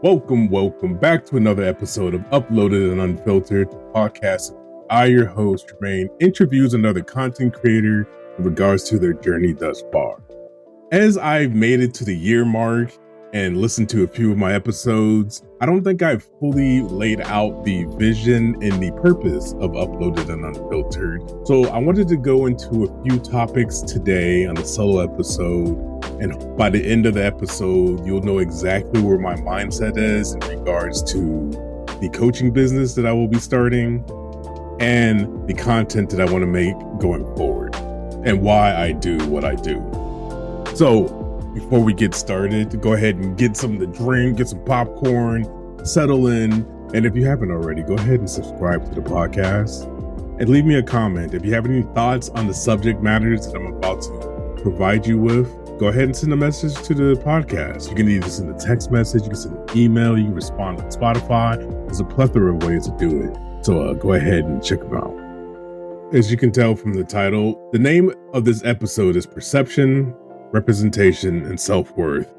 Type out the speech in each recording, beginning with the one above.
Welcome back to another episode of Uploaded and Unfiltered, the podcast. I, your host, Jermaine, interviews another content creator in regards to their journey thus far. As I've made it to the year mark and listened to a few of my episodes, I don't think I've fully laid out the vision and the purpose of Uploaded and Unfiltered. So I wanted to go into a few topics today on a solo episode. And by the end of the episode, you'll know exactly where my mindset is in regards to the coaching business that I will be starting and the content that I want to make going forward and why I do what I do. So before we get started, go ahead and get something to drink, get some popcorn, settle in. And if you haven't already, go ahead and subscribe to the podcast and leave me a comment. If you have any thoughts on the subject matters that I'm about to provide you with, go ahead and send a message to the podcast. You can either send a text message, you can send an email, you can respond on Spotify. There's a plethora of ways to do it. So go ahead and check them out. As you can tell from the title, the name of this episode is Perception, Representation, and Self-Worth.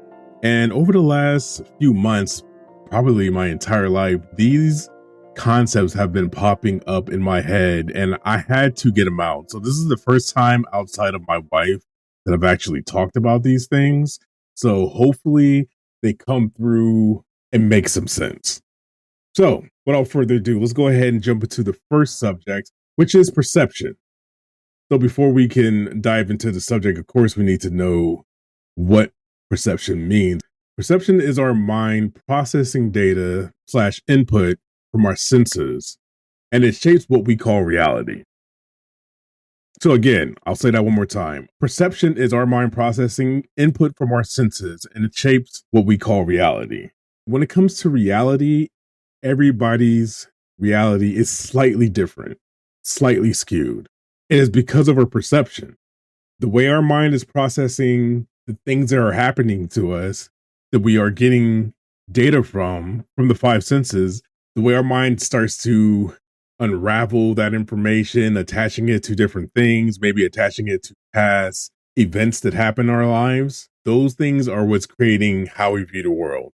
And over the last few months, probably my entire life, these concepts have been popping up in my head and I had to get them out. So this is the first time outside of my wife that I've actually talked about these things. So hopefully they come through and make some sense. So without further ado, let's go ahead and jump into the first subject, which is perception. So before we can dive into the subject, of course, we need to know what perception means. Perception is our mind processing data / input from our senses, and it shapes what we call reality. So again, I'll say that one more time. Perception is our mind processing input from our senses, and it shapes what we call reality. When it comes to reality, everybody's reality is slightly different, slightly skewed. It is because of our perception. The way our mind is processing the things that are happening to us, that we are getting data from the five senses, the way our mind starts to unravel that information, attaching it to different things, maybe attaching it to past events that happen in our lives. Those things are what's creating how we view the world.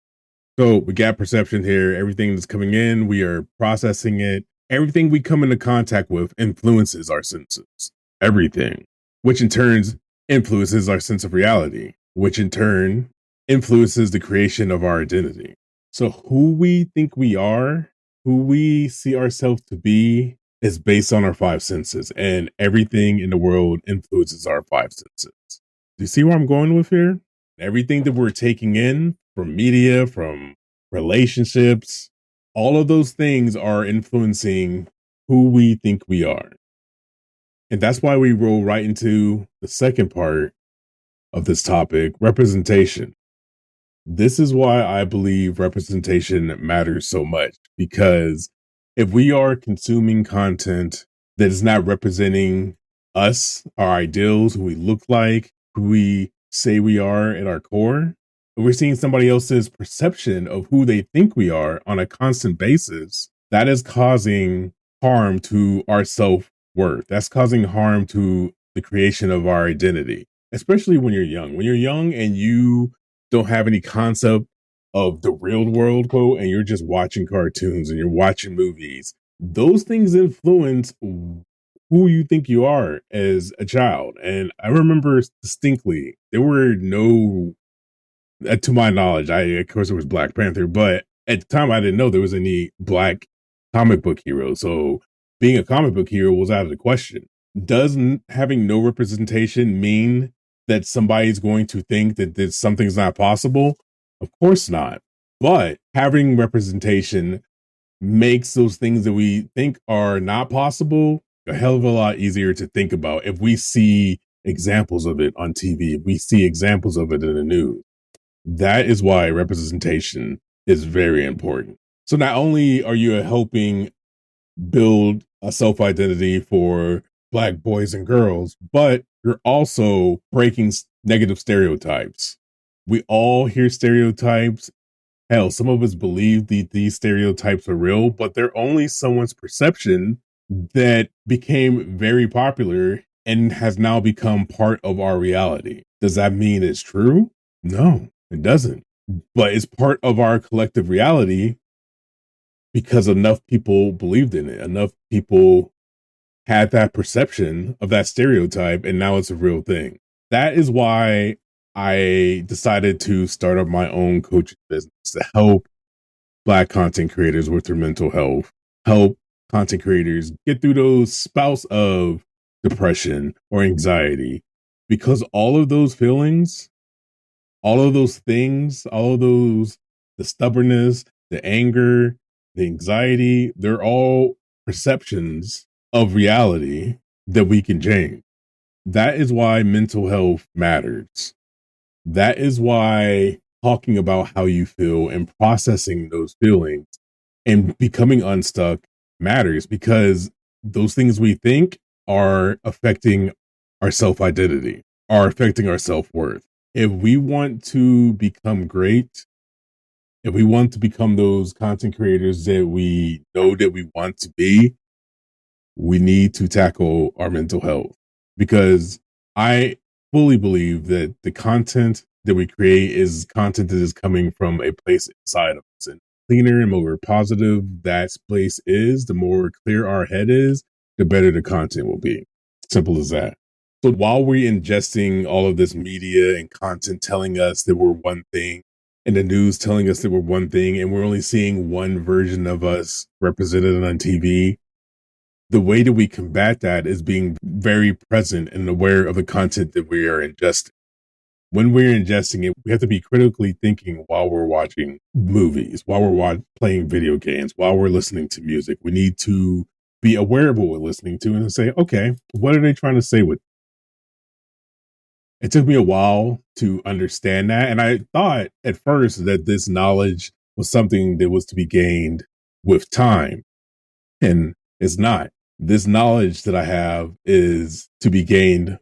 So we got perception here. Everything that's coming in, we are processing it. Everything we come into contact with influences our senses. Everything, which in turn influences our sense of reality, which in turn influences the creation of our identity. So who we think we are, who we see ourselves to be, is based on our five senses, and everything in the world influences our five senses. Do you see where I'm going with here? Everything that we're taking in from media, from relationships, all of those things are influencing who we think we are. And that's why we roll right into the second part of this topic, representation. This is why I believe representation matters so much, because if we are consuming content that is not representing us, our ideals, who we look like, who we say we are at our core, if we're seeing somebody else's perception of who they think we are on a constant basis, that is causing harm to our self-worth. That's causing harm to the creation of our identity, especially when you're young. When you're young and you don't have any concept of the real world, quote, and you're just watching cartoons and you're watching movies, those things influence who you think you are as a child. And I remember distinctly, there were no, to my knowledge, of course it was Black Panther, but at the time I didn't know there was any Black comic book heroes. So being a comic book hero was out of the question. Does having no representation mean that somebody's going to think that something's not possible? Of course not. But having representation makes those things that we think are not possible a hell of a lot easier to think about if we see examples of it on TV, if we see examples of it in the news. That is why representation is very important. So not only are you helping build a self-identity for Black boys and girls, but you're also breaking negative stereotypes. We all hear stereotypes. Hell, some of us believe these stereotypes are real, but they're only someone's perception that became very popular and has now become part of our reality. Does that mean it's true? No, it doesn't. but it's part of our collective reality because enough people believed in it. Enough people had that perception of that stereotype, and now it's a real thing. That is why I decided to start up my own coaching business to help Black content creators with their mental health, help content creators get through those spouts of depression or anxiety, because all of those feelings, all of those things, all of those, the stubbornness, the anger, the anxiety, they're all perceptions of reality that we can change. That is why mental health matters. That is why talking about how you feel and processing those feelings and becoming unstuck matters, because those things we think are affecting our self identity, are affecting our self worth. If we want to become great, if we want to become those content creators that we know that we want to be, we need to tackle our mental health, because I fully believe that the content that we create is content that is coming from a place inside of us. And cleaner and more positive that place is, the more clear our head is, the better the content will be. Simple as that. So while we're ingesting all of this media and content telling us that we're one thing, and the news telling us that we're one thing, and we're only seeing one version of us represented on TV, the way that we combat that is being very present and aware of the content that we are ingesting. When we're ingesting it, we have to be critically thinking while we're watching movies, while we're playing video games, while we're listening to music. We need to be aware of what we're listening to and say, okay, what are they trying to say with it? It took me a while to understand that. And I thought at first that this knowledge was something that was to be gained with time. And it's not. This knowledge that I have is to be gained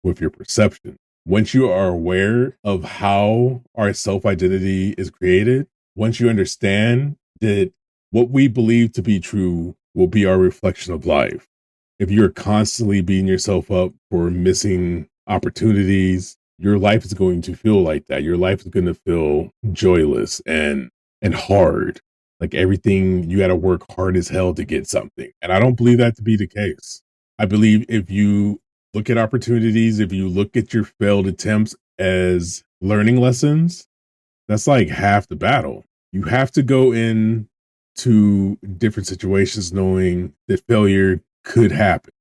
with your perception. Once you are aware of how our self identity is created, once you understand that what we believe to be true will be our reflection of life. If you're constantly beating yourself up for missing opportunities, your life is going to feel like that. Your life is going to feel joyless and hard. Like everything, you got to work hard as hell to get something. And I don't believe that to be the case. I believe if you look at opportunities, if you look at your failed attempts as learning lessons, that's like half the battle. You have to go in to different situations knowing that failure could happen.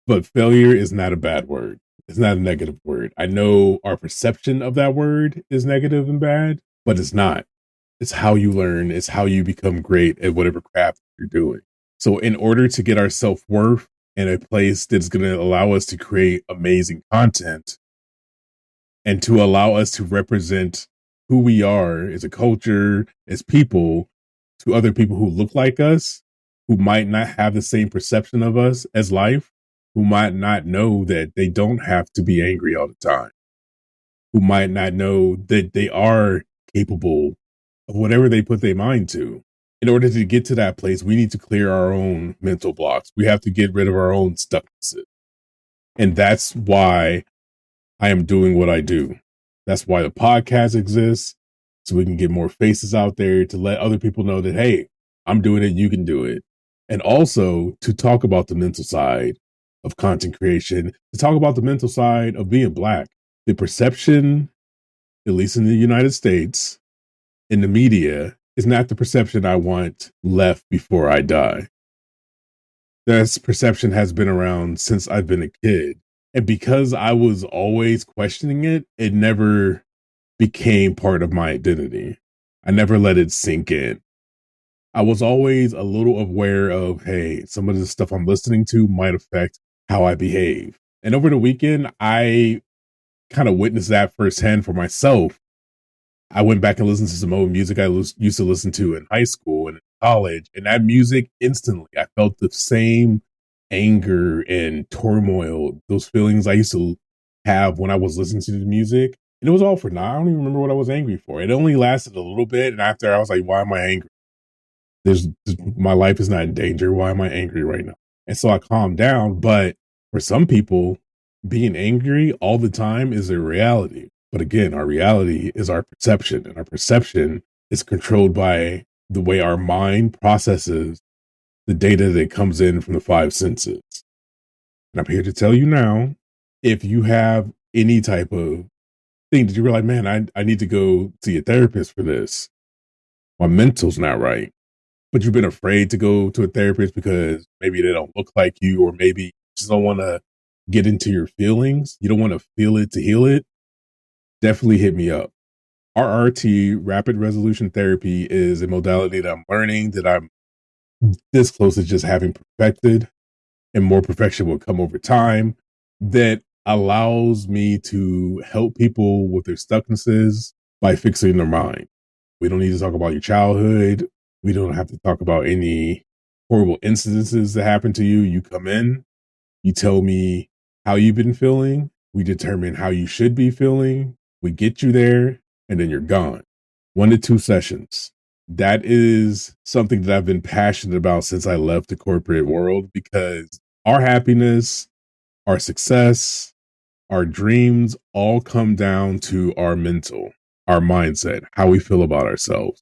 But failure is not a bad word. It's not a negative word. I know our perception of that word is negative and bad, but it's not. It's how you learn. It's how you become great at whatever craft you're doing. So in order to get our self-worth in a place that's going to allow us to create amazing content and to allow us to represent who we are as a culture, as people, to other people who look like us, who might not have the same perception of us as life, who might not know that they don't have to be angry all the time, who might not know that they are capable of whatever they put their mind to. In order to get to that place, we need to clear our own mental blocks. We have to get rid of our own stucknesses. And that's why I am doing what I do. That's why the podcast exists, so we can get more faces out there to let other people know that, hey, I'm doing it, you can do it. And also to talk about the mental side of content creation, to talk about the mental side of being Black. The perception, at least in the United States, in the media, is not the perception I want left before I die. This perception has been around since I've been a kid. And because I was always questioning it, it never became part of my identity. I never let it sink in. I was always a little aware of, hey, some of the stuff I'm listening to might affect how I behave. And over the weekend, I kind of witnessed that firsthand for myself. I went back and listened to some old music I used to listen to in high school and in college. And that music, instantly, I felt the same anger and turmoil, those feelings I used to have when I was listening to the music. And it was all for now. I don't even remember what I was angry for. It only lasted a little bit. And after, I was like, why am I angry? My life is not in danger. Why am I angry right now? And so I calmed down. But for some people, being angry all the time is a reality. But again, our reality is our perception, and our perception is controlled by the way our mind processes the data that comes in from the five senses. And I'm here to tell you now, if you have any type of thing that you realize, man, I need to go see a therapist for this. My mental's not right. But you've been afraid to go to a therapist because maybe they don't look like you, or maybe you just don't want to get into your feelings. You don't want to feel it to heal it. Definitely hit me up. RRT, rapid resolution therapy, is a modality that I'm learning, that I'm this close to just having perfected, and more perfection will come over time, that allows me to help people with their stucknesses by fixing their mind. We don't need to talk about your childhood. We don't have to talk about any horrible incidences that happened to you. You come in, you tell me how you've been feeling. We determine how you should be feeling. We get you there, and then you're gone. 1 to 2 sessions. That is something that I've been passionate about since I left the corporate world, because our happiness, our success, our dreams all come down to our mental, our mindset, how we feel about ourselves.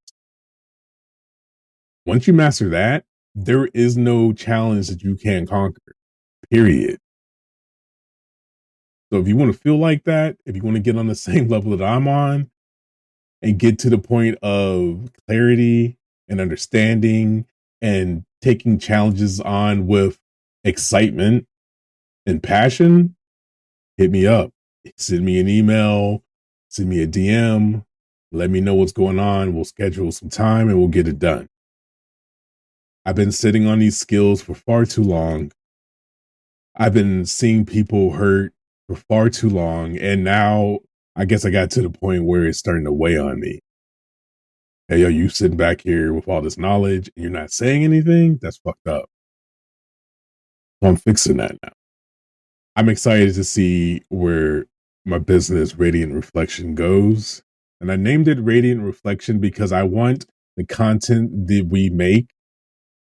Once you master that, there is no challenge that you can't conquer, period. So if you want to feel like that, if you want to get on the same level that I'm on and get to the point of clarity and understanding and taking challenges on with excitement and passion, hit me up. Send me an email, send me a DM, let me know what's going on. We'll schedule some time and we'll get it done. I've been sitting on these skills for far too long. I've been seeing people hurt for far too long. And now I guess I got to the point where it's starting to weigh on me. Hey, yo, you sitting back here with all this knowledge and you're not saying anything? That's fucked up. So I'm fixing that now. I'm excited to see where my business, Radiant Reflection, goes. And I named it Radiant Reflection because I want the content that we make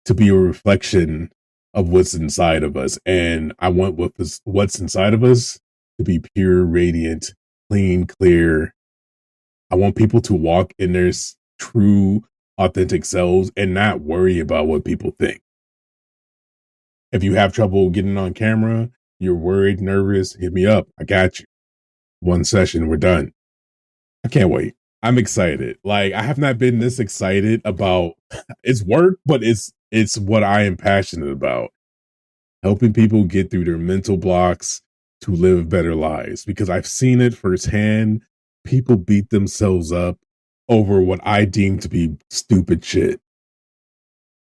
to be a reflection of what's inside of us. And I want what's inside of us to be pure, radiant, clean, clear. I want people to walk in their true, authentic selves and not worry about what people think. If you have trouble getting on camera, you're worried, nervous, hit me up. I got you. 1 session, we're done. I can't wait. I'm excited. Like, I have not been this excited about it's work, but it's what I am passionate about. Helping people get through their mental blocks to live better lives, because I've seen it firsthand. People beat themselves up over what I deem to be stupid shit.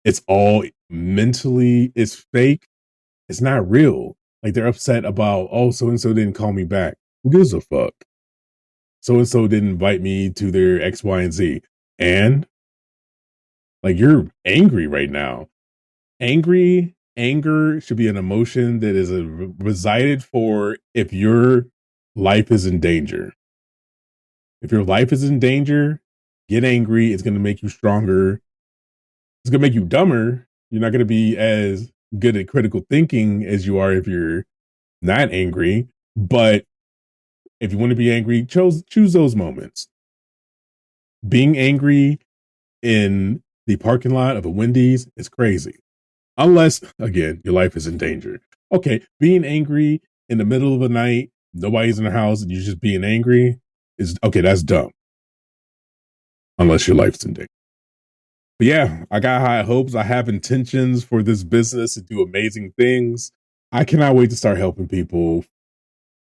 It's all mentally, it's fake. It's not real. Like, they're upset about, oh, so-and-so didn't call me back. Who gives a fuck? So-and-so didn't invite me to their X, Y, and Z. And like, you're angry right now. Anger should be an emotion that is resided for if your life is in danger. If your life is in danger, get angry. It's going to make you stronger. It's going to make you dumber. You're not going to be as good at critical thinking as you are if you're not angry. But if you want to be angry, choose those moments. Being angry in the parking lot of a Wendy's is crazy. Unless, again, your life is in danger. Okay, being angry in the middle of the night, nobody's in the house, and you're just being angry is, okay, that's dumb. Unless your life's in danger. But yeah, I got high hopes. I have intentions for this business to do amazing things. I cannot wait to start helping people,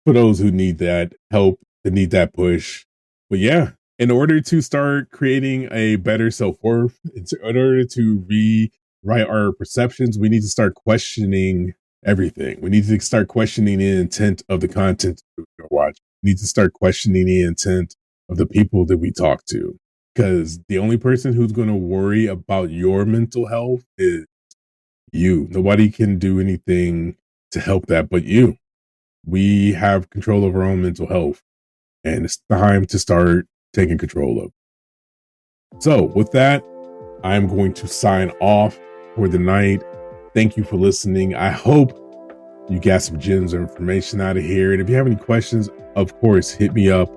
for those who need that help, that need that push. But yeah, in order to start creating a better self-worth, in order to rewrite our perceptions, we need to start questioning everything. We need to start questioning the intent of the content that we're watching. We need to start questioning the intent of the people that we talk to. Because the only person who's going to worry about your mental health is you. Nobody can do anything to help that but you. We have control of our own mental health, and it's time to start taking control of it. So with that, I'm going to sign off for the night. Thank you for listening. I hope you got some gems of information out of here. And if you have any questions, of course, hit me up.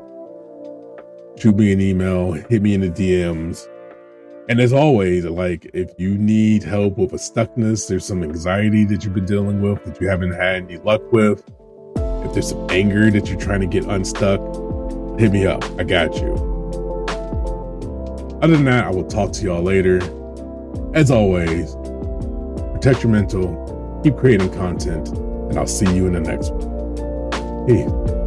shoot me an email, hit me in the DMs. And as always, like, if you need help with a stuckness, there's some anxiety that you've been dealing with that you haven't had any luck with, if there's some anger that you're trying to get unstuck, hit me up. I got you. Other than that, I will talk to y'all later. As always, protect your mental, keep creating content, and I'll see you in the next one. Peace.